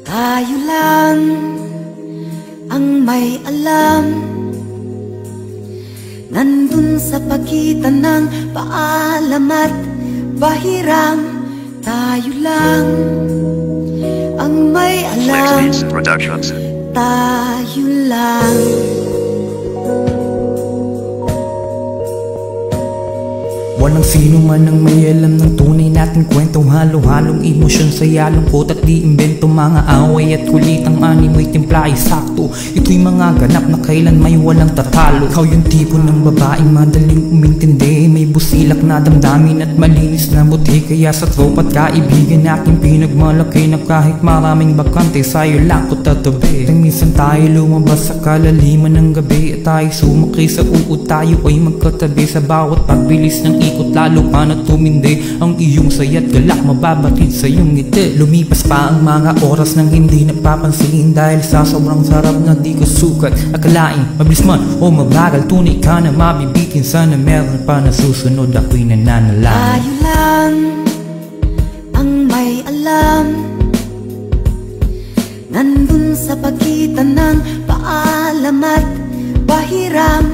Tayo lang ang may alam, nandun sa pagitan ng paalam at pahiram. Tayo lang ang may alam, tayo lang. Walang sino man ang may alam ng tunay nating kwento. Halo-halong emosyon sa lungkot at di imbento. Mga away at kulitang animoy timpla ay sakto. Ito'y mga ganap na kailan may walang tatalo. Ikaw yung tipo ng babaeng madaling umintindi, may busilak na damdamin at malinis na buti. Kaya sa tropa't kaibigan aking pinagmalaki na kahit maraming bakante, sa'yo lang ko tatabi. At minsan tayo lumabas sa kalaliman ng gabi at tayo sumakay sa uod. Tayo ay magkatabi sa bawat pagbilis ng ikot, lalo pa na tumindi ang iyong saya't galak, mababatid sa iyong ngiti. Lumipas pa ang mga oras nang hindi napapansin, dahil sa sobrang sarap na di ko sukat. Akalain mabilis man o mabagal, tunay ka na mabibitin. Sana meron pa na susunod, ako'y nananalang. Tayo lang ang may alam, nandun sa pagitan ng paalam at pahiram.